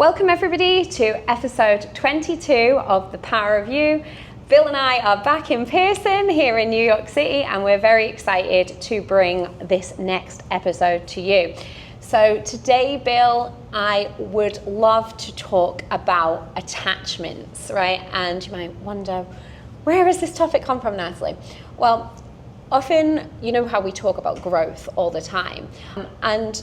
Welcome everybody to episode 22 of The Power of You. Bill and I are back in person here in New York City, and we're very excited to bring this next episode to you. So today, Bill, I would love to talk about attachments, right? And you might wonder, where has this topic come from, Natalie? Well, often, you know how we talk about growth all the time. And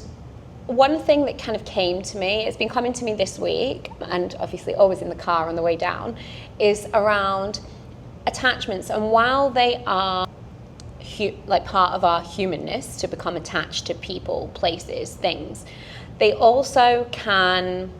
one thing that kind of came to me, it's been coming to me this week, and obviously always in the car on the way down, is around attachments. And while they are like part of our humanness to become attached to people, places, things, they also can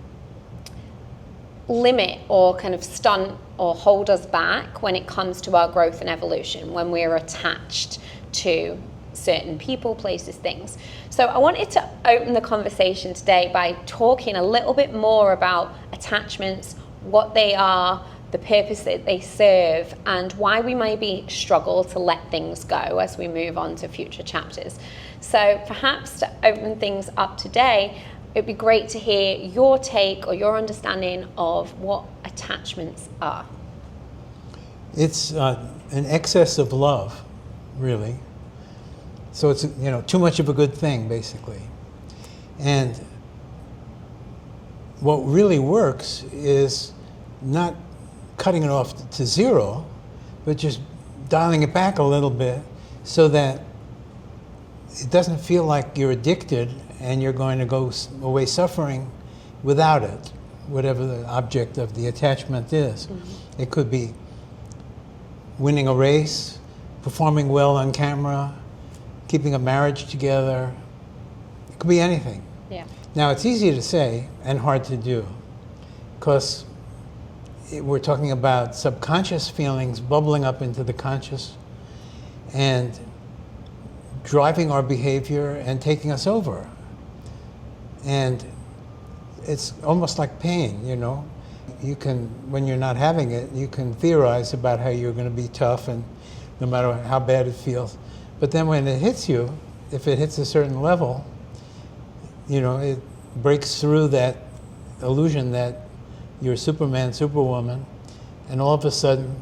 limit or kind of stunt or hold us back when it comes to our growth and evolution, when we're attached to certain people, places, things. So I wanted to open the conversation today by talking a little bit more about attachments, what they are, the purpose that they serve, and why we maybe struggle to let things go as we move on to future chapters. So perhaps to open things up today, it'd be great to hear your take or your understanding of what attachments are. It's an excess of love, really. So it's, too much of a good thing, basically. And what really works is not cutting it off to zero, but just dialing it back a little bit so that it doesn't feel like you're addicted and you're going to go away suffering without it, whatever the object of the attachment is. Mm-hmm. It could be winning a race, performing well on camera, keeping a marriage together. It could be anything. Yeah. Now, it's easy to say and hard to do, because we're talking about subconscious feelings bubbling up into the conscious and driving our behavior and taking us over. And it's almost like pain, You can, when you're not having it, you can theorize about how you're going to be tough and no matter how bad it feels. But then when it hits you, if it hits a certain level, it breaks through that illusion that you're Superman, Superwoman, and all of a sudden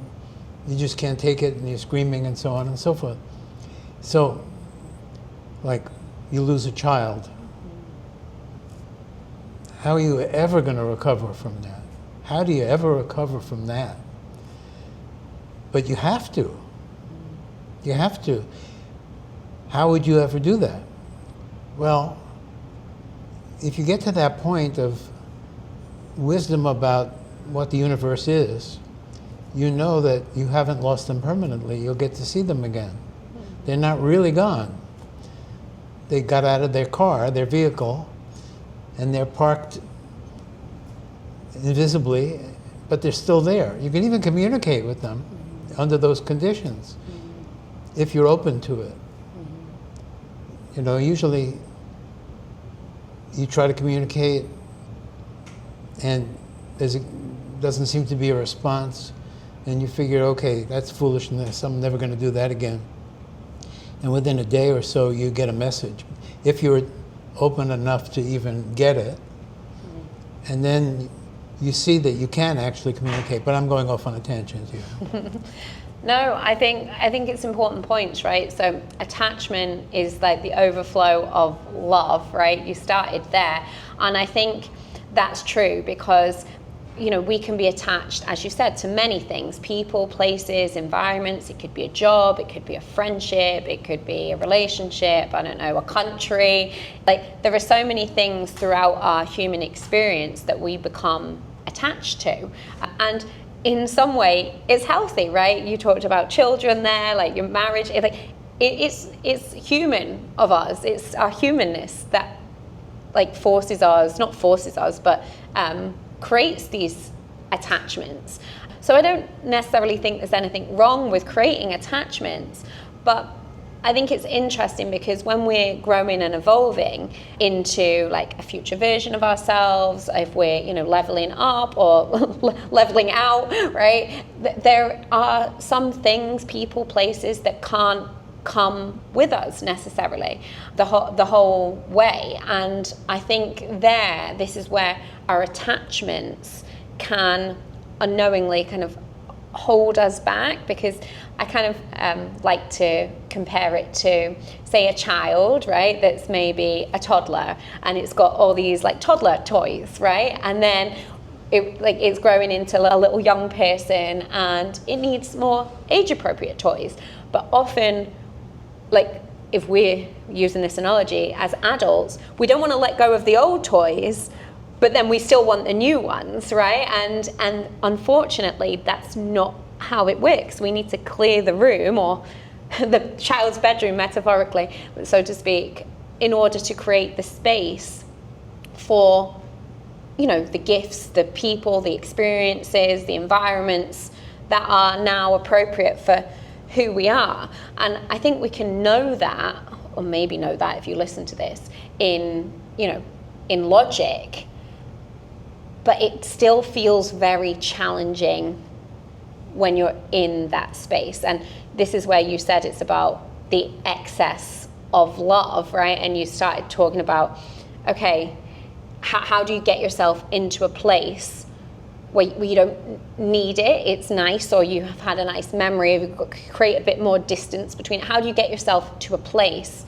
you just can't take it and you're screaming and so on and so forth. So, like, you lose a child. How are you ever going to recover from that? How do you ever recover from that? But you have to. You have to. How would you ever do that? Well, if you get to that point of wisdom about what the universe is, you know that you haven't lost them permanently. You'll get to see them again. They're not really gone. They got out of their car, their vehicle, and they're parked invisibly, but they're still there. You can even communicate with them under those conditions if you're open to it. Usually you try to communicate and doesn't seem to be a response, and you figure, okay, that's foolishness, I'm never going to do that again. And within a day or so, you get a message, if you're open enough to even get it. And then you see that you can actually communicate, but I'm going off on a tangent here. No, I think it's important points, right? So attachment is like the overflow of love, right? You started there. And I think that's true because, we can be attached, as you said, to many things, people, places, environments. It could be a job, it could be a friendship, it could be a relationship, a country. Like, there are so many things throughout our human experience that we become attached to. And in some way, it's healthy, right? You talked about children there, like your marriage. It's human of us. It's our humanness that creates these attachments. So I don't necessarily think there's anything wrong with creating attachments, but I think it's interesting because when we're growing and evolving into like a future version of ourselves, if we're, leveling up or leveling out, right? There are some things, people, places that can't come with us necessarily the whole way. And I think this is where our attachments can unknowingly kind of hold us back, because I kind of like to compare it to, say, a child, right, that's maybe a toddler, and it's got all these like toddler toys, right, and then it's growing into a little young person and it needs more age appropriate toys. But often, like, if we're using this analogy as adults, we don't want to let go of the old toys, but then we still want the new ones, right? And unfortunately, that's not how it works. We need to clear the room, or the child's bedroom, metaphorically, so to speak, in order to create the space for, the gifts, the people, the experiences, the environments that are now appropriate for who we are. And I think we can know that, or maybe know that if you listen to this, in logic, but it still feels very challenging when you're in that space. And this is where you said it's about the excess of love, right? And you started talking about, okay, how do you get yourself into a place where you don't need it, it's nice, or you have had a nice memory, create a bit more distance between it. How do you get yourself to a place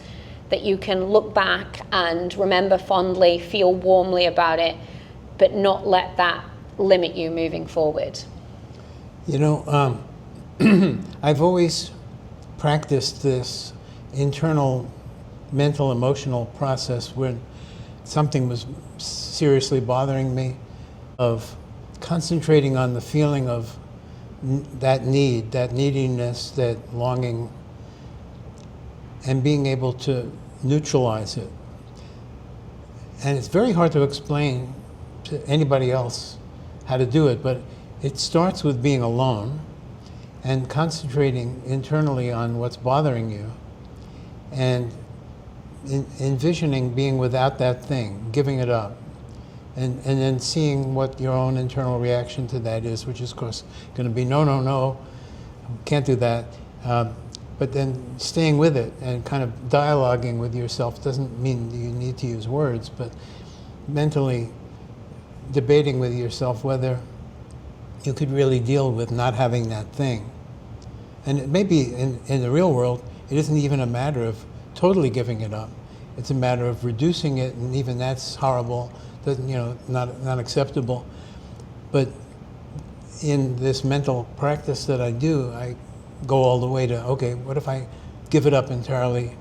that you can look back and remember fondly, feel warmly about it, but not let that limit you moving forward? I've always practiced this internal mental, emotional process when something was seriously bothering me, of concentrating on the feeling of that need, that neediness, that longing, and being able to neutralize it. And it's very hard to explain to anybody else how to do it, but it starts with being alone and concentrating internally on what's bothering you, and envisioning being without that thing, giving it up, and then seeing what your own internal reaction to that is, which is, of course, going to be no, can't do that. But then staying with it and kind of dialoguing with yourself doesn't mean you need to use words, but mentally debating with yourself whether you could really deal with not having that thing. And it may be in the real world, it isn't even a matter of totally giving it up. It's a matter of reducing it, and even that's horrible, not acceptable. But in this mental practice that I do, I go all the way to, okay, what if I give it up entirely,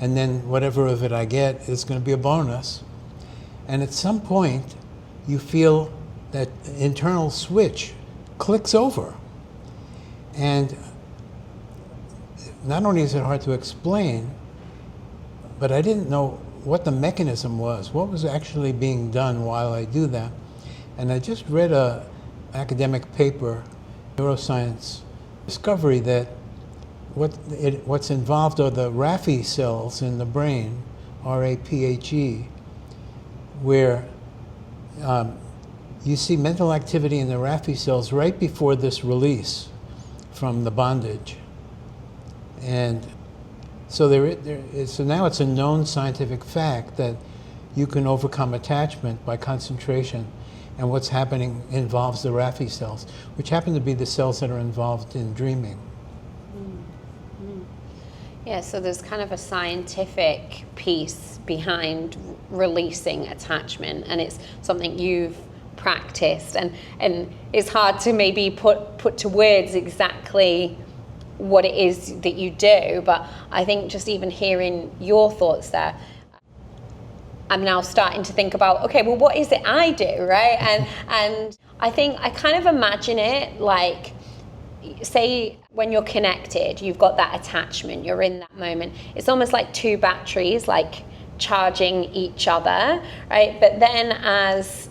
and then whatever of it I get is going to be a bonus. And at some point, you feel that internal switch clicks over. And not only is it hard to explain, but I didn't know what the mechanism was, what was actually being done while I do that. And I just read an academic paper, neuroscience discovery, that what's involved are the Raphe cells in the brain, RAPHE, where you see mental activity in the Raphe cells right before this release from the bondage. And so so now it's a known scientific fact that you can overcome attachment by concentration, and what's happening involves the Raphe cells, which happen to be the cells that are involved in dreaming. Yeah, so there's kind of a scientific piece behind releasing attachment, and it's something you've practiced, and it's hard to maybe put to words exactly what it is that you do, but I think just even hearing your thoughts there, I'm now starting to think about, okay, well, what is it I do, right? And I think I kind of imagine it like, say when you're connected, you've got that attachment, you're in that moment. It's almost like two batteries, like charging each other, right? But then as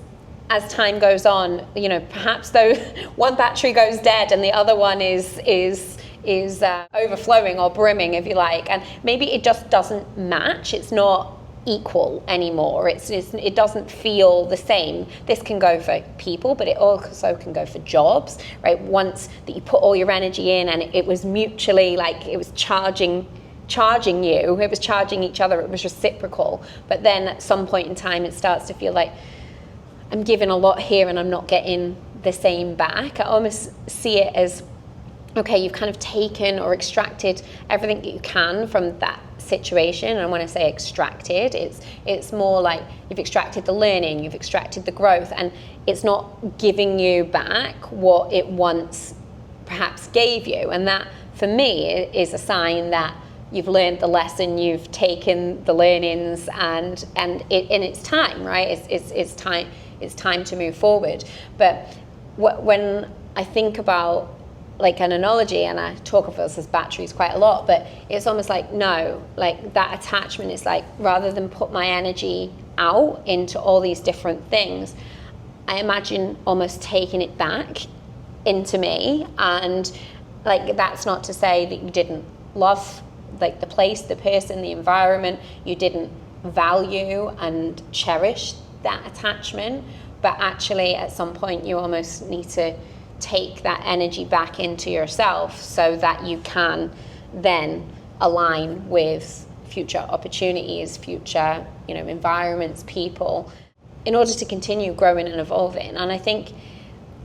time goes on, perhaps though one battery goes dead and the other one is overflowing or brimming, if you like, and maybe it just doesn't match. It's not equal anymore. It doesn't feel the same. This can go for people, but it also can go for jobs, right? Once that you put all your energy in and it was mutually, like, it was charging charging you, it was charging each other, it was reciprocal. But then at some point in time, it starts to feel like I'm giving a lot here and I'm not getting the same back. I almost see it as, okay, you've kind of taken or extracted everything that you can from that situation. And when I say extracted, it's more like you've extracted the learning, you've extracted the growth, and it's not giving you back what it once perhaps gave you. And that, for me, is a sign that you've learned the lesson, you've taken the learnings, and it's time, right? It's time to move forward. But when I think about like an analogy, and I talk of us as batteries quite a lot, but it's almost like, no, like that attachment is like, rather than put my energy out into all these different things, I imagine almost taking it back into me. And like, that's not to say that you didn't love like the place, the person, the environment, you didn't value and cherish that attachment, but actually at some point you almost need to take that energy back into yourself so that you can then align with future opportunities, future, environments, people, in order to continue growing and evolving. And I think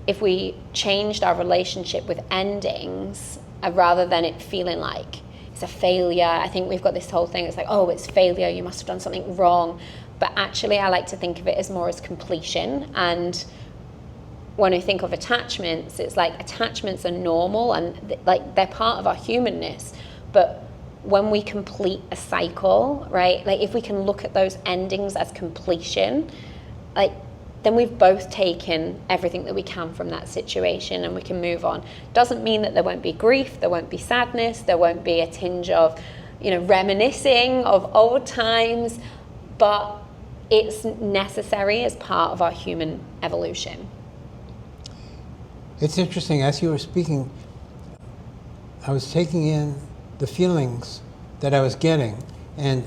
if we changed our relationship with endings, rather than it feeling like it's a failure, I think we've got this whole thing, it's like, oh, it's failure, you must have done something wrong. But actually, I like to think of it as more as completion. And when I think of attachments, it's like attachments are normal and like they're part of our humanness. But when we complete a cycle, right, like if we can look at those endings as completion, like then we've both taken everything that we can from that situation and we can move on. Doesn't mean that there won't be grief, there won't be sadness, there won't be a tinge of, reminiscing of old times, but it's necessary as part of our human evolution. It's interesting, as you were speaking, I was taking in the feelings that I was getting. And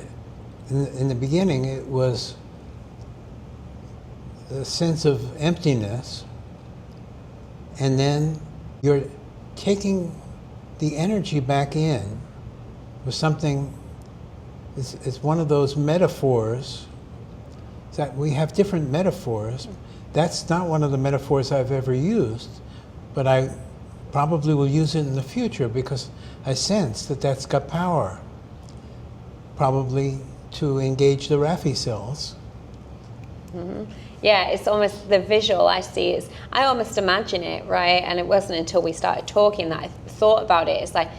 in the beginning, it was a sense of emptiness. And then you're taking the energy back in with something, it's one of those metaphors, that we have different metaphors. That's not one of the metaphors I've ever used, but I probably will use it in the future because I sense that that's got power, probably to engage the Raphi cells. Mm-hmm. Yeah, it's almost the visual I see is, I almost imagine it, right? And it wasn't until we started talking that I thought about it. It's like,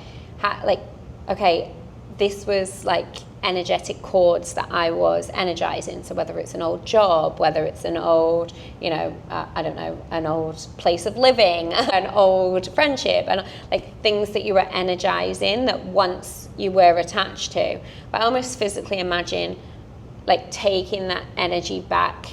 okay, this was like energetic chords that I was energizing. So whether it's an old job, whether it's an old, an old place of living, an old friendship, and like things that you were energizing that once you were attached to. But I almost physically imagine like taking that energy back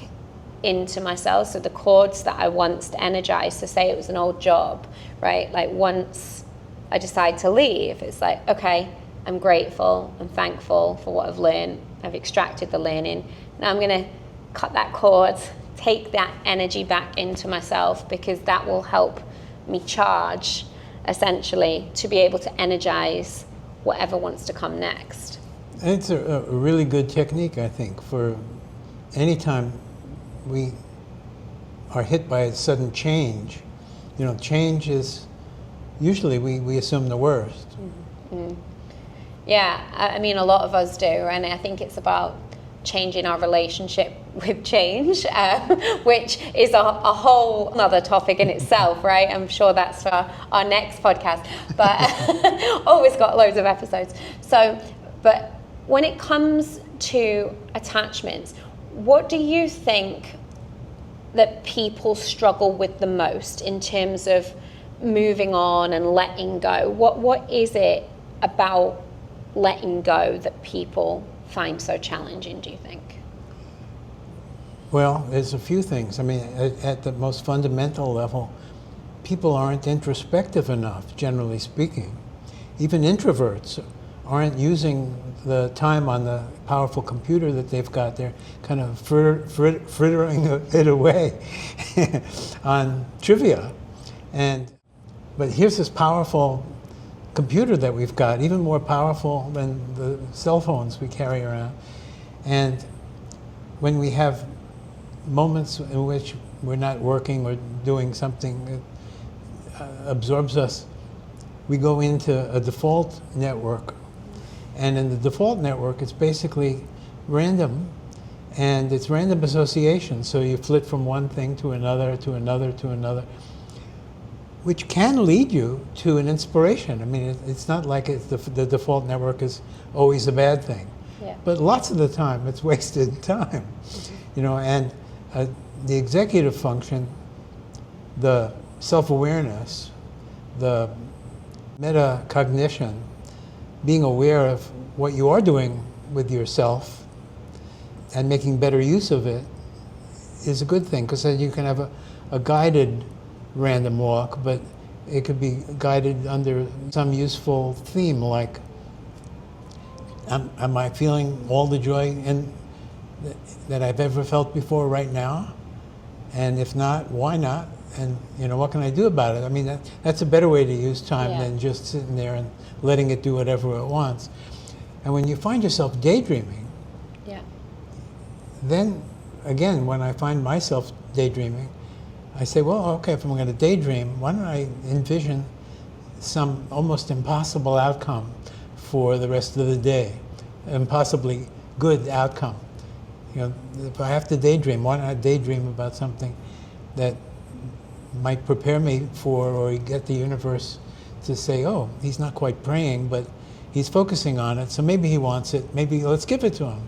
into myself. So the chords that I once energized, to say it was an old job, right? Like once I decide to leave, it's like, okay, I'm grateful, I'm thankful for what I've learned. I've extracted the learning. Now I'm going to cut that cord, take that energy back into myself, because that will help me charge, essentially, to be able to energize whatever wants to come next. And it's a really good technique, I think, for any time we are hit by a sudden change. Change is, usually we assume the worst. Mm-hmm. Yeah, I mean, a lot of us do, and I think it's about changing our relationship with change, which is a whole other topic in itself, right? I'm sure that's for our next podcast, but always got loads of episodes. So, but when it comes to attachments, what do you think that people struggle with the most in terms of moving on and letting go? What is it about letting go that people find so challenging, do you think? Well, there's a few things. I mean, at the most fundamental level, people aren't introspective enough, generally speaking. Even introverts aren't using the time on the powerful computer that they've got. They're kind of frittering it away on trivia. But here's this powerful computer that we've got, even more powerful than the cell phones we carry around. And when we have moments in which we're not working or doing something that absorbs us, we go into a default network. And in the default network, it's basically random, and it's random association. So you flit from one thing to another, to another, to another, which can lead you to an inspiration. I mean, it's not like the default network is always a bad thing. Yeah. But lots of the time, it's wasted time. You know, and the executive function, the self-awareness, the metacognition, being aware of what you are doing with yourself and making better use of it is a good thing, because then you can have a guided random walk, but it could be guided under some useful theme, like, am I feeling all the joy that I've ever felt before right now? And if not, why not? And you know, what can I do about it? I mean, that's a better way to use time than just sitting there and letting it do whatever it wants. And when you find yourself daydreaming, then again, when I find myself daydreaming, I say, well, okay, if I'm going to daydream, why don't I envision some almost impossible outcome for the rest of the day, and possibly good outcome. You know, if I have to daydream, why not daydream about something that might prepare me for, or get the universe to say, oh, he's not quite praying, but he's focusing on it, so maybe he wants it, maybe let's give it to him.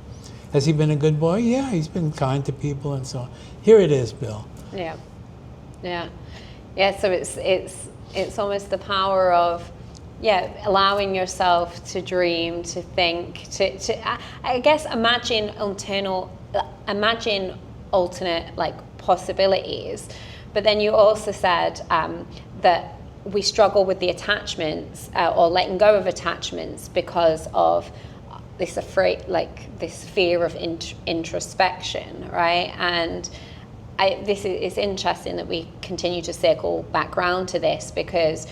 Has he been a good boy? Yeah, he's been kind to people and so on. Here it is, Bill. Yeah. So it's almost the power of allowing yourself to dream, to think, to I guess imagine alternate like possibilities. But then you also said that we struggle with the attachments or letting go of attachments because of this fear of introspection, right? And it's interesting that we continue to circle back around to this, because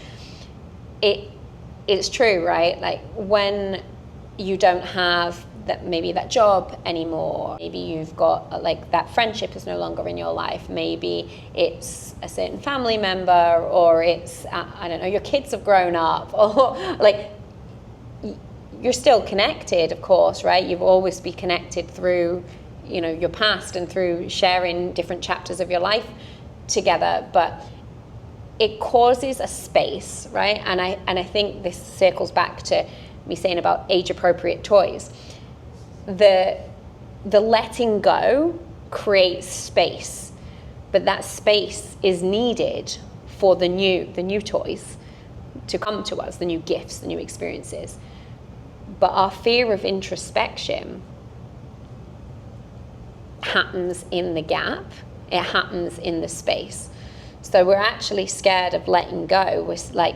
it's true, right? Like when you don't have that job anymore, maybe you've got like that friendship is no longer in your life, maybe it's a certain family member, or it's I don't know, your kids have grown up, or like you're still connected, of course, right? You've always been connected through, you know, your past and through sharing different chapters of your life together, but it causes a space, right? And I think this circles back to me saying about age-appropriate toys. The letting go creates space, but that space is needed for the new toys to come to us, the new gifts, the new experiences. But our fear of introspection happens in the gap. It happens in the space. So we're actually scared of letting go.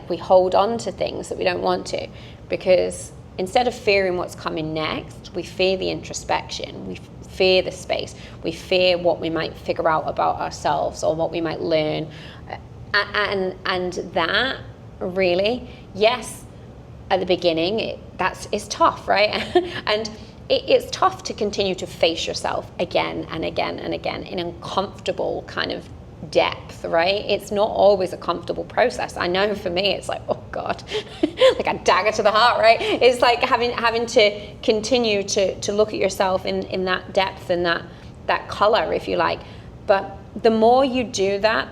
We hold on to things that we don't want to, because instead of fearing what's coming next, we fear the introspection. We fear the space. We fear what we might figure out about ourselves or what we might learn. And that really, yes, at the beginning, it's tough, right? And it's tough to continue to face yourself again and again and again in uncomfortable kind of depth, right? It's not always a comfortable process. I know for me, it's like, oh God, like a dagger to the heart, right? It's like having to continue to look at yourself in that depth and that color, if you like. But the more you do that,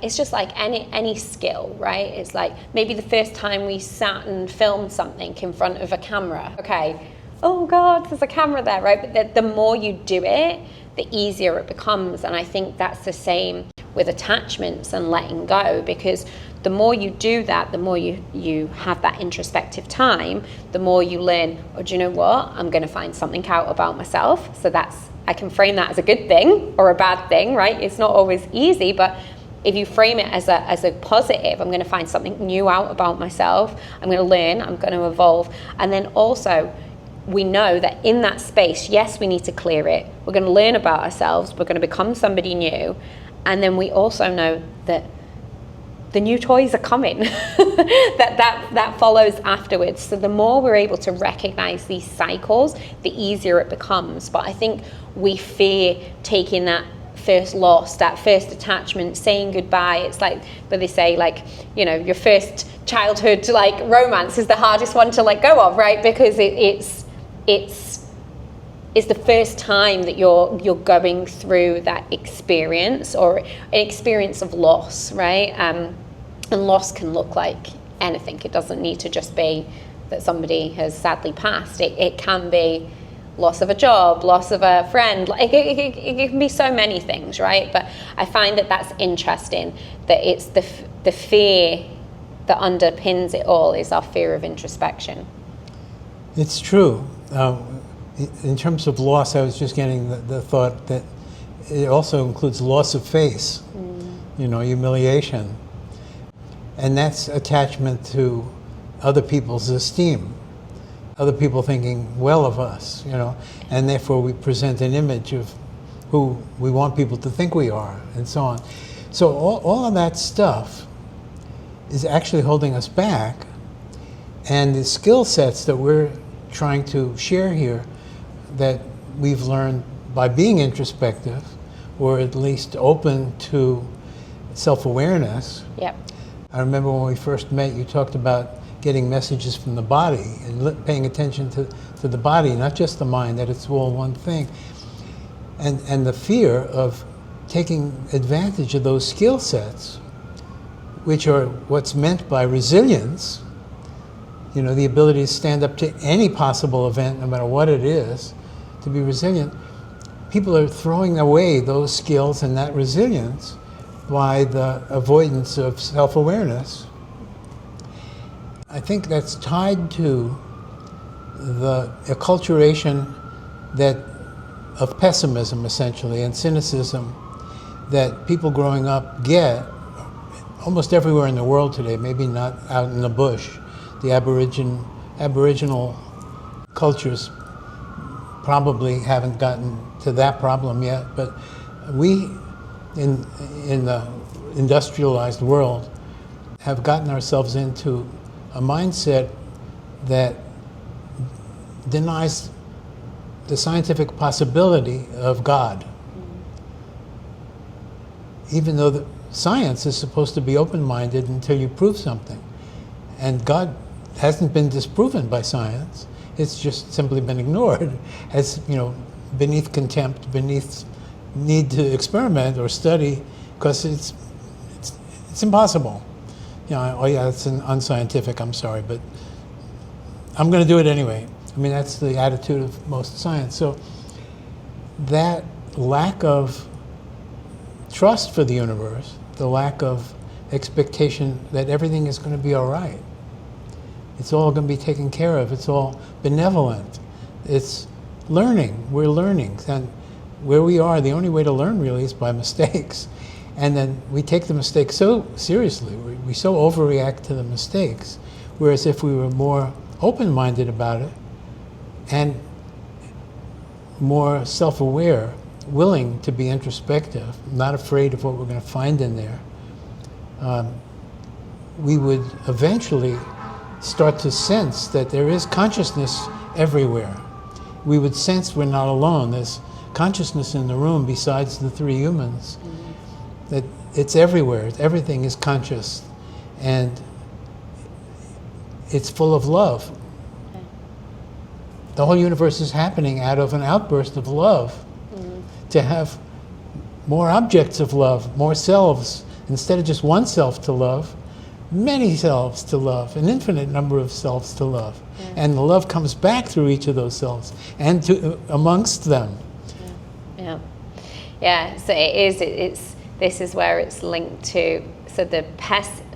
it's just like any skill, right? It's like maybe the first time we sat and filmed something in front of a camera. Okay, oh God, there's a camera there, right? But the more you do it, the easier it becomes. And I think that's the same with attachments and letting go, because the more you do that, the more you have that introspective time, the more you learn, oh, do you know what? I'm going to find something out about myself. So I can frame that as a good thing or a bad thing, right? It's not always easy, but if you frame it as a positive, I'm going to find something new out about myself. I'm going to learn, I'm going to evolve. And then also, we know that in that space, yes, we need to clear it. We're going to learn about ourselves. We're going to become somebody new. And then we also know that the new toys are coming. that follows afterwards. So the more we're able to recognize these cycles, the easier it becomes. But I think we fear taking that first loss, that first attachment, saying goodbye. It's like, but they say, like, you know, your first childhood like romance is the hardest one to let go of, right? Because it's the first time that you're going through that experience, or an experience of loss, right? And loss can look like anything. It doesn't need to just be that somebody has sadly passed. It can be loss of a job, loss of a friend. It can be so many things, right? But I find that that's interesting, that it's the fear that underpins it all is our fear of introspection. It's true. In terms of loss, I was just getting the thought that it also includes loss of face, you know, humiliation. And that's attachment to other people's esteem, other people thinking well of us, you know, and therefore we present an image of who we want people to think we are, and so on. So all of that stuff is actually holding us back, and the skill sets that we're trying to share here that we've learned by being introspective, or at least open to self-awareness. Yep. I remember when we first met, you talked about getting messages from the body and paying attention to the body, not just the mind, that it's all one thing. And the fear of taking advantage of those skill sets, which are what's meant by resilience, you know, the ability to stand up to any possible event, no matter what it is, to be resilient. People are throwing away those skills and that resilience by the avoidance of self-awareness. I think that's tied to the acculturation of pessimism, essentially, and cynicism that people growing up get almost everywhere in the world today, maybe not out in the bush. The Aboriginal cultures probably haven't gotten to that problem yet, but we in the industrialized world have gotten ourselves into a mindset that denies the scientific possibility of God. Even though the science is supposed to be open-minded until you prove something. And God hasn't been disproven by science. It's just simply been ignored as, you know, beneath contempt, beneath need to experiment or study, because it's impossible. You know, oh yeah, it's unscientific, I'm sorry, but I'm going to do it anyway. I mean, that's the attitude of most science. So that lack of trust for the universe, the lack of expectation that everything is going to be all right. It's all going to be taken care of. It's all benevolent. It's learning. We're learning. And where we are, the only way to learn really is by mistakes. And then we take the mistakes so seriously. We so overreact to the mistakes. Whereas if we were more open-minded about it and more self-aware, willing to be introspective, not afraid of what we're going to find in there, we would eventually start to sense that there is consciousness everywhere. We would sense we're not alone. There's consciousness in the room besides the three humans. That it's everywhere. Everything is conscious, and it's full of love. The whole universe is happening out of an outburst of love. To have more objects of love, more selves, instead of just one self to love, many selves to love, an infinite number of selves to love. And the love comes back through each of those selves and amongst them. Yeah, so this is where it's linked to, so the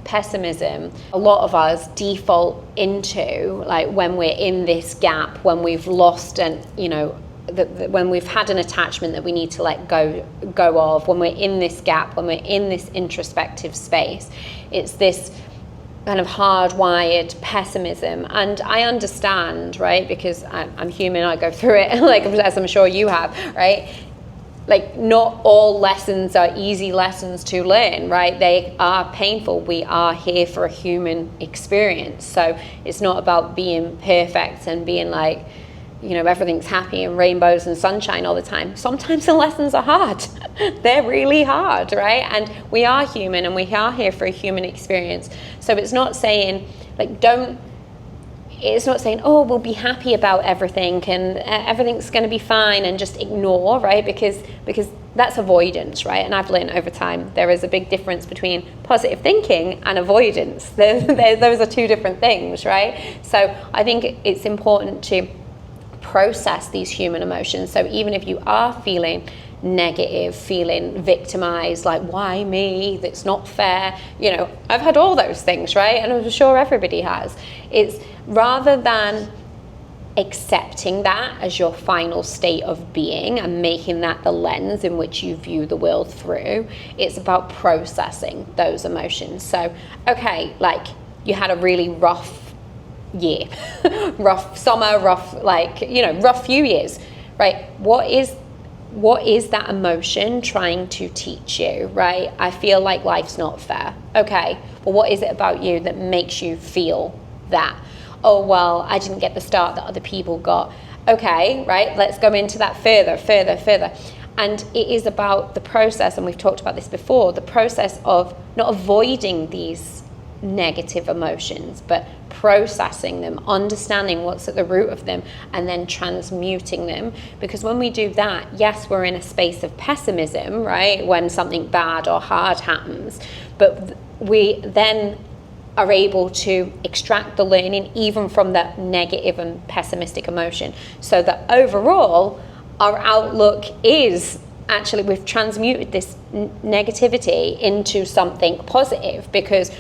pessimism, a lot of us default into, like, when we're in this gap, when we've lost and, you know, when we've had an attachment that we need to let go of, when we're in this gap, when we're in this introspective space, it's this kind of hardwired pessimism. And I understand, right, because I'm human, I go through it, like, as I'm sure you have, right? like, not all lessons are easy lessons to learn, right? They are painful. We are here for a human experience. So it's not about being perfect and being like, you know, everything's happy and rainbows and sunshine all the time. Sometimes the lessons are hard. They're really hard, right? And we are human and we are here for a human experience. So it's not saying, like, it's not saying, oh, we'll be happy about everything and everything's going to be fine and just ignore, right? Because that's avoidance, right? And I've learned over time there is a big difference between positive thinking and avoidance. Those are two different things, right? So I think it's important to process these human emotions. So even if you are feeling negative, feeling victimized, like, why me? That's not fair. You know, I've had all those things, right? And I'm sure everybody has. It's rather than accepting that as your final state of being and making that the lens in which you view the world through, it's about processing those emotions. So, okay, like, you had a really rough year, rough summer, rough, like, you know, rough few years, right? What is that emotion trying to teach you, right? I feel like life's not fair. Okay, well, what is it about you that makes you feel that? Oh, well, I didn't get the start that other people got. Okay, right, let's go into that further. And it is about the process, and we've talked about this before, the process of not avoiding these negative emotions, but processing them, understanding what's at the root of them, and then transmuting them. Because when we do that, yes, we're in a space of pessimism, right, when something bad or hard happens, but we then are able to extract the learning even from that negative and pessimistic emotion, so that overall our outlook is actually, we've transmuted this negativity into something positive, because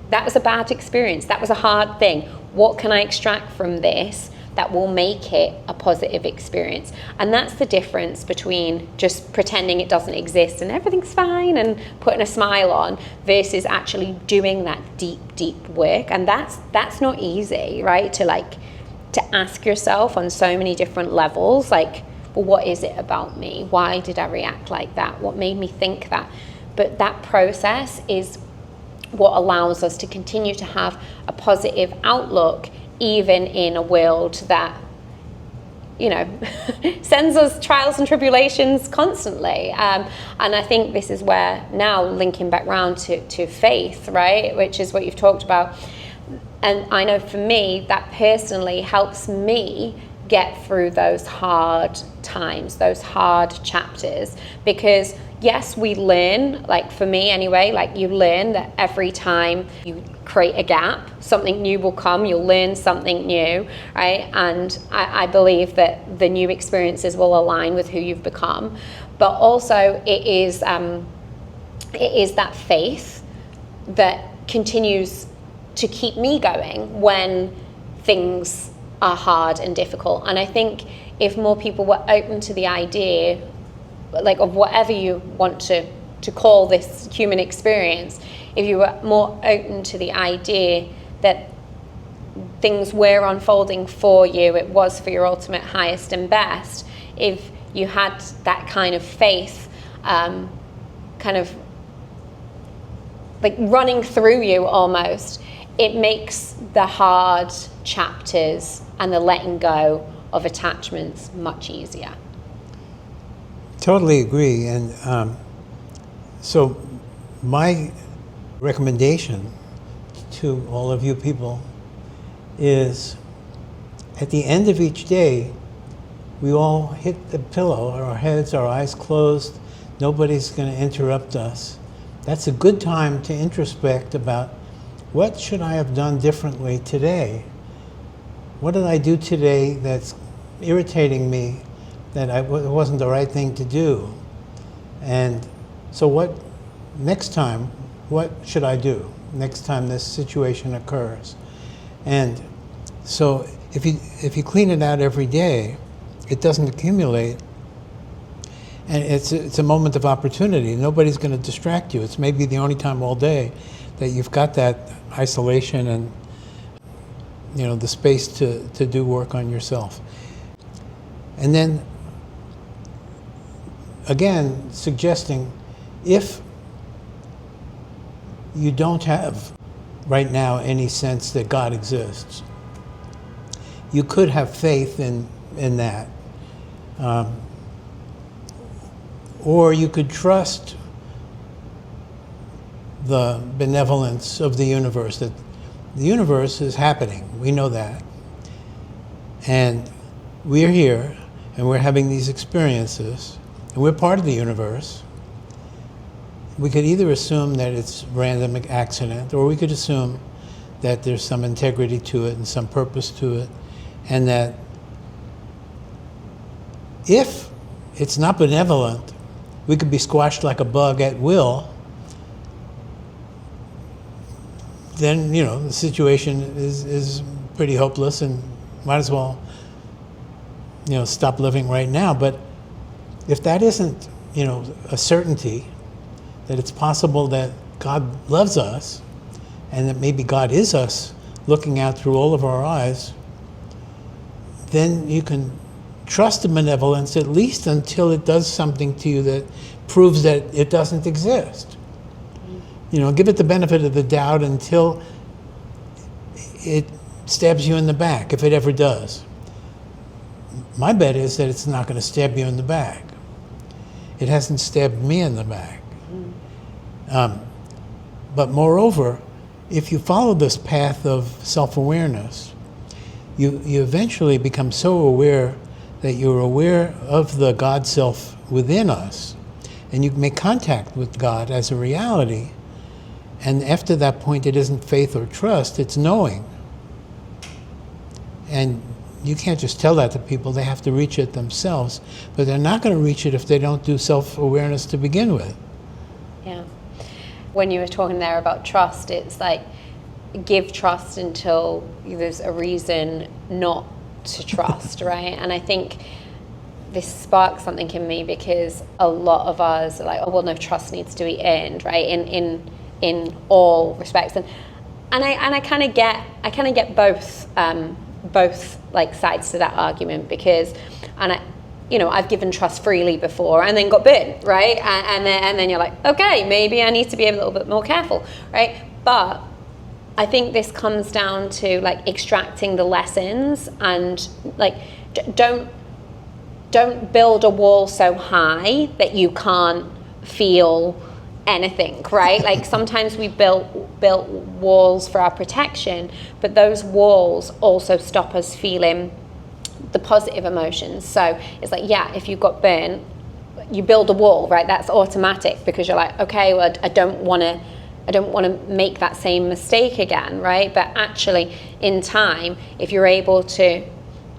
that was a bad experience, that was a hard thing. What can I extract from this that will make it a positive experience? And that's the difference between just pretending it doesn't exist and everything's fine and putting a smile on, versus actually doing that deep work. And that's not easy, right? To ask yourself on so many different levels, like, well, what is it about me? Why did I react like that? What made me think that? But that process is what allows us to continue to have a positive outlook, even in a world that, you know, sends us trials and tribulations constantly. And I think this is where, now linking back round to faith, right, which is what you've talked about. And I know for me, that personally helps me get through those hard times, those hard chapters, because yes, we learn, like for me anyway, like you learn that every time you create a gap, something new will come, you'll learn something new, right? And I believe that the new experiences will align with who you've become. But also it is that faith that continues to keep me going when things are hard and difficult. And I think if more people were open to the idea, like, of whatever you want to call this human experience, if you were more open to the idea that things were unfolding for you, it was for your ultimate highest and best, if you had that kind of faith kind of like running through you almost, it makes the hard chapters and the letting go of attachments much easier. Totally agree. And so my recommendation to all of you people is, at the end of each day, we all hit the pillow, our heads, our eyes closed, nobody's going to interrupt us. That's a good time to introspect about, what should I have done differently today? What did I do today that's irritating me, that it wasn't the right thing to do? And so next time, what should I do next time this situation occurs? And so if you clean it out every day, it doesn't accumulate, and it's a moment of opportunity. Nobody's going to distract you. It's maybe the only time all day that you've got that isolation and, you know, the space to do work on yourself. And then again, suggesting if you don't have right now any sense that God exists, you could have faith in that. Or you could trust the benevolence of the universe, that the universe is happening. We know that. And we're here, and we're having these experiences, and we're part of the universe. We could either assume that it's random accident, or we could assume that there's some integrity to it and some purpose to it, and that if it's not benevolent, we could be squashed like a bug at will. Then, the situation is pretty hopeless, and might as well, stop living right now. But if that isn't, a certainty that it's possible that God loves us, and that maybe God is us looking out through all of our eyes, then you can trust the benevolence, at least until it does something to you that proves that it doesn't exist. Give it the benefit of the doubt until it stabs you in the back, if it ever does. My bet is that it's not going to stab you in the back. It hasn't stabbed me in the back. But moreover, if you follow this path of self-awareness, you eventually become so aware that you're aware of the God self within us, and you make contact with God as a reality. And after that point, it isn't faith or trust, it's knowing. And you can't just tell that to people, they have to reach it themselves. But they're not going to reach it if they don't do self-awareness to begin with. Yeah. When you were talking there about trust, it's like, give trust until there's a reason not to trust, right? And I think this sparks something in me, because a lot of us are like, oh, well, no, trust needs to be earned, right? In all respects, and I kind of get both like sides to that argument, because I've given trust freely before and then got burned, right? And then you're like, okay, maybe I need to be a little bit more careful, right? But I think this comes down to like extracting the lessons, and like don't build a wall so high that you can't feel anything, right? Like sometimes we built walls for our protection, but those walls also stop us feeling the positive emotions. So it's like, yeah, if you got burnt, you build a wall, right? That's automatic, because you're like, okay, well, I don't want to make that same mistake again, right? But actually, in time, if you're able to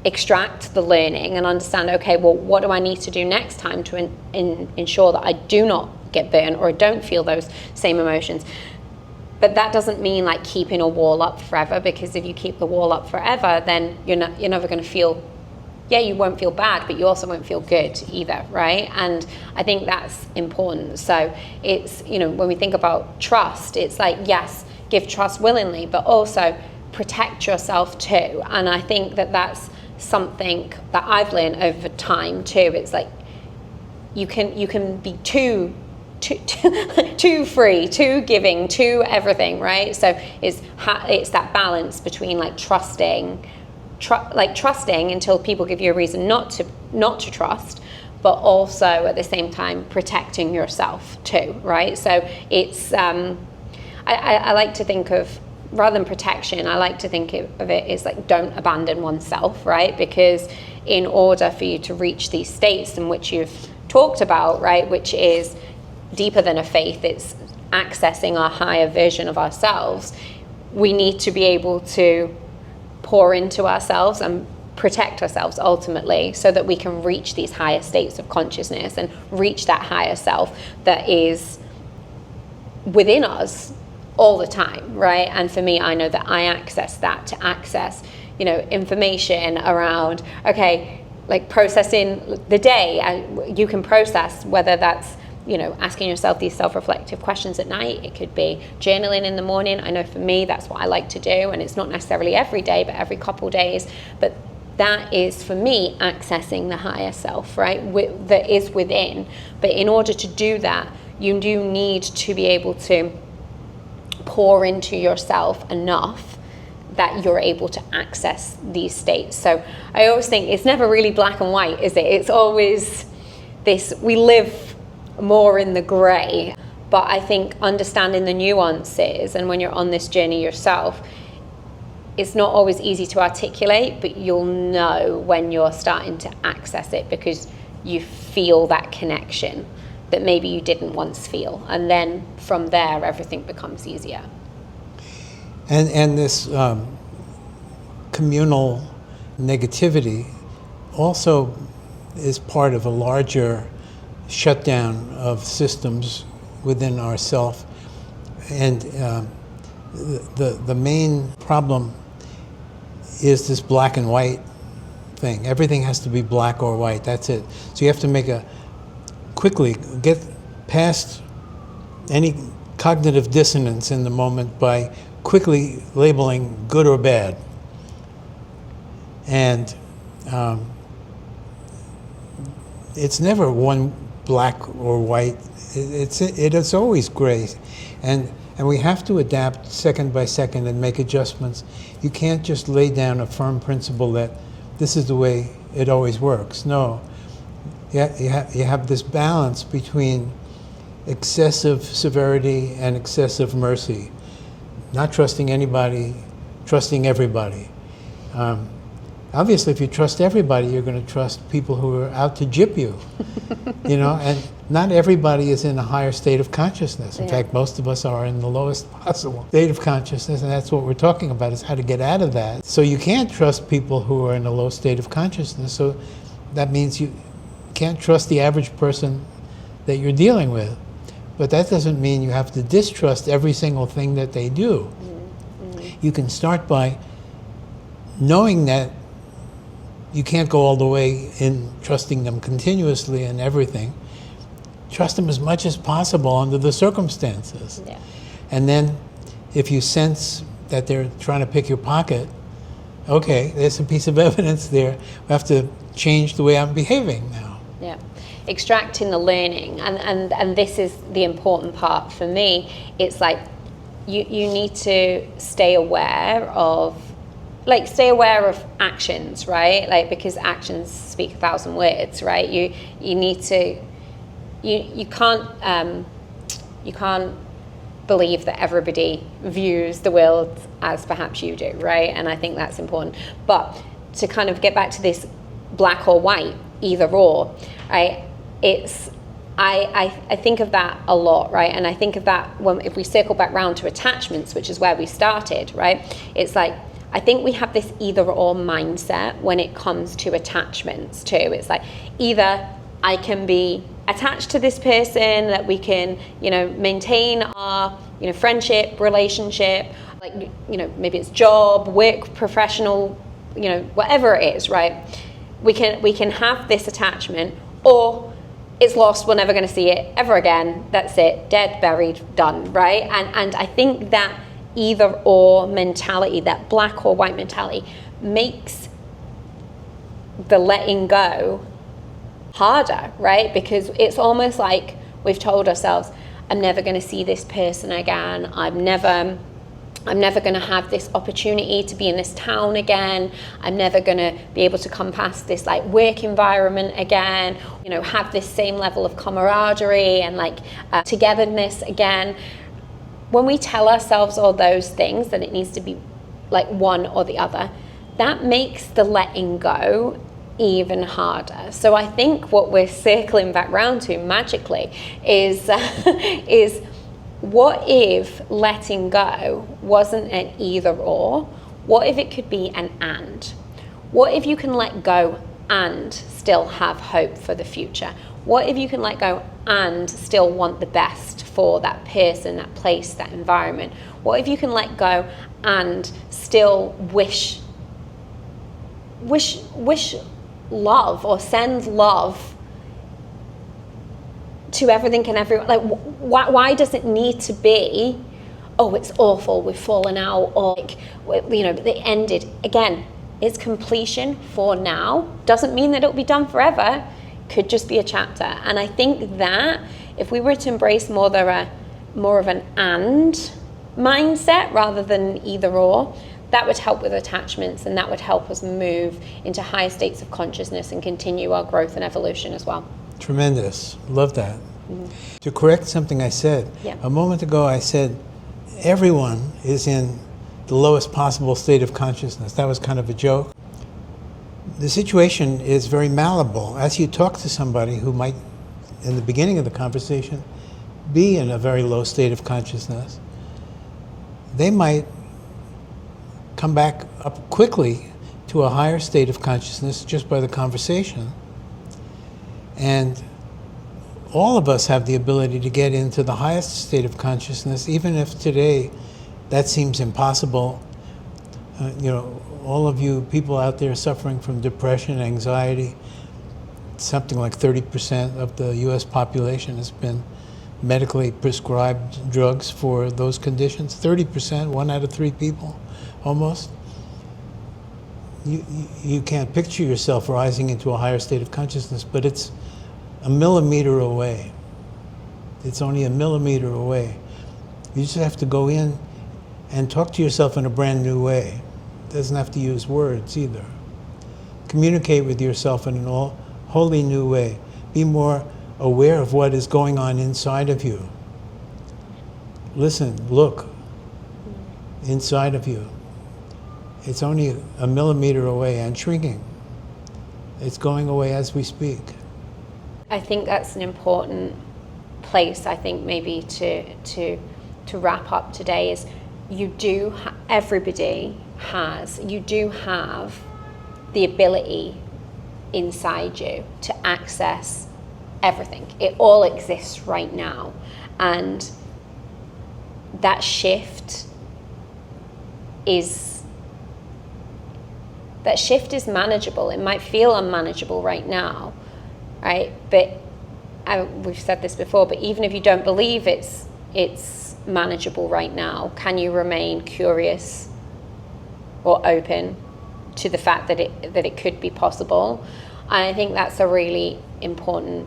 extract the learning and understand, okay, well, what do I need to do next time to ensure that I do not get burnt or don't feel those same emotions. But that doesn't mean like keeping a wall up forever, because if you keep the wall up forever, then you're never going to feel, you won't feel bad, but you also won't feel good either, right? And I think that's important. So it's, when we think about trust, it's like, yes, give trust willingly, but also protect yourself too. And I think that that's something that I've learned over time too. It's like you can be too free, too giving, too everything, right? So it's that balance between like trusting until people give you a reason not to trust, but also at the same time protecting yourself too, right? So it's I like to think of, rather than protection, I like to think of it as like, don't abandon oneself, right? Because in order for you to reach these states in which you've talked about, right, which is deeper than a faith, it's accessing our higher version of ourselves, we need to be able to pour into ourselves and protect ourselves ultimately, so that we can reach these higher states of consciousness and reach that higher self that is within us all the time, right? And for me, I know that I access that to access, information around, okay, like processing the day, and you can process whether that's, asking yourself these self-reflective questions at night. It could be journaling in the morning. I know for me, that's what I like to do. And it's not necessarily every day, but every couple days. But that is, for me, accessing the higher self, right, that is within. But in order to do that, you do need to be able to pour into yourself enough that you're able to access these states. So I always think it's never really black and white, is it? It's always this, we live more in the grey. But I think understanding the nuances, and when you're on this journey yourself, it's not always easy to articulate, but you'll know when you're starting to access it, because you feel that connection that maybe you didn't once feel. And then from there, everything becomes easier. And this communal negativity also is part of a larger shutdown of systems within ourself. And the main problem is this black and white thing. Everything has to be black or white, that's it. So you have to quickly get past any cognitive dissonance in the moment by quickly labeling good or bad. And it's never one black or white. It's always gray. And we have to adapt second by second and make adjustments. You can't just lay down a firm principle that this is the way it always works. No, you have this balance between excessive severity and excessive mercy. Not trusting anybody, trusting everybody. Obviously, if you trust everybody, you're going to trust people who are out to gyp you, and not everybody is in a higher state of consciousness. In fact, most of us are in the lowest possible state of consciousness, and that's what we're talking about, is how to get out of that. So you can't trust people who are in a low state of consciousness, so that means you can't trust the average person that you're dealing with. But that doesn't mean you have to distrust every single thing that they do. You can start by knowing that you can't go all the way in trusting them continuously in everything. Trust them as much as possible under the circumstances. Yeah. And then if you sense that they're trying to pick your pocket, okay, there's a piece of evidence there. We have to change the way I'm behaving now. Yeah. Extracting the learning, and this is the important part for me. It's like you need to stay aware of actions, right? Because actions speak 1,000 words, right? You need to, you can't believe that everybody views the world as perhaps you do, right? And I think that's important. But to kind of get back to this black or white, either or, right? I think of that a lot, right? And I think of that if we circle back round to attachments, which is where we started, right? It's like, I think we have this either or mindset when it comes to attachments too. It's like, either I can be attached to this person, that we can, maintain our, friendship, relationship, maybe it's job, work, professional, whatever it is, right? We can have this attachment, or it's lost, we're never going to see it ever again, that's it, dead, buried, done, right? And I think that either or mentality, that black or white mentality, makes the letting go harder, right? Because it's almost like we've told ourselves, I'm never going to see this person again, I'm never going to have this opportunity to be in this town again, I'm never going to be able to come past this work environment again, have this same level of camaraderie and togetherness again. When we tell ourselves all those things, that it needs to be one or the other, that makes the letting go even harder. So I think what we're circling back round to magically is what if letting go wasn't an either or? What if it could be an and? What if you can let go and still have hope for the future? What if you can let go and still want the best for that person, that place, that environment? What if you can let go and still wish love, or send love to everything and everyone? Why does it need to be, oh, it's awful, we've fallen out, or it ended? Again, It's completion for now. Doesn't mean that it'll be done forever. Could just be a chapter. And I think that if we were to embrace more of an and mindset rather than either or, that would help with attachments, and that would help us move into higher states of consciousness and continue our growth and evolution as well. Tremendous. Love that. To correct something I said, a moment ago I said everyone is in the lowest possible state of consciousness. That was kind of a joke. The situation is very malleable. As you talk to somebody who might, in the beginning of the conversation, be in a very low state of consciousness, they might come back up quickly to a higher state of consciousness just by the conversation. And all of us have the ability to get into the highest state of consciousness, even if today that seems impossible. All of you people out there suffering from depression, anxiety, something like 30% of the US population has been medically prescribed drugs for those conditions. 30%, 1 out of 3 people, almost. You can't picture yourself rising into a higher state of consciousness, but it's a millimeter away. It's only a millimeter away. You just have to go in and talk to yourself in a brand new way. It doesn't have to use words either. Communicate with yourself in an wholly new way. Be more aware of what is going on inside of you. Listen, look inside of you. It's only a millimeter away and shrinking. It's going away as we speak. I think that's an important place, I think, maybe to wrap up today is you do have the ability inside you to access everything. It all exists right now. And that shift is manageable. It might feel unmanageable right now, right? But we've said this before, but even if you don't believe it's manageable right now, can you remain curious or open to the fact that it could be possible? And I think that's a really important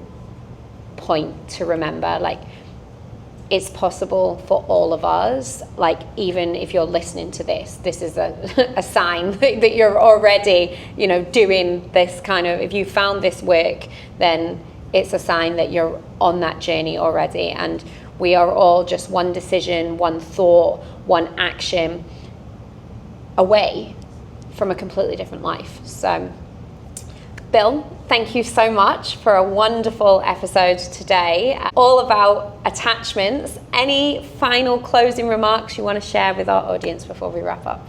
point to remember. Like, it's possible for all of us. Like, even if you're listening to this is a sign that you're already, doing this kind of, if you found this work, then it's a sign that you're on that journey already. And we are all just one decision, one thought, one action away from a completely different life. So, Bill, thank you so much for a wonderful episode today, all about attachments. Any final closing remarks you want to share with our audience before we wrap up?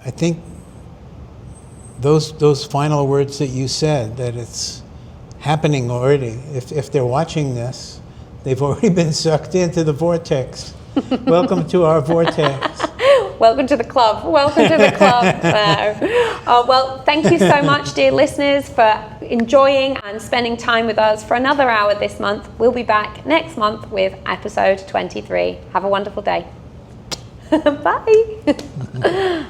I think those final words that you said, that it's happening already. If they're watching this, they've already been sucked into the vortex. Welcome to our vortex. Welcome to the club. Welcome to the club. Well, thank you so much, dear listeners, for enjoying and spending time with us for another hour this month. We'll be back next month with episode 23. Have a wonderful day. Bye.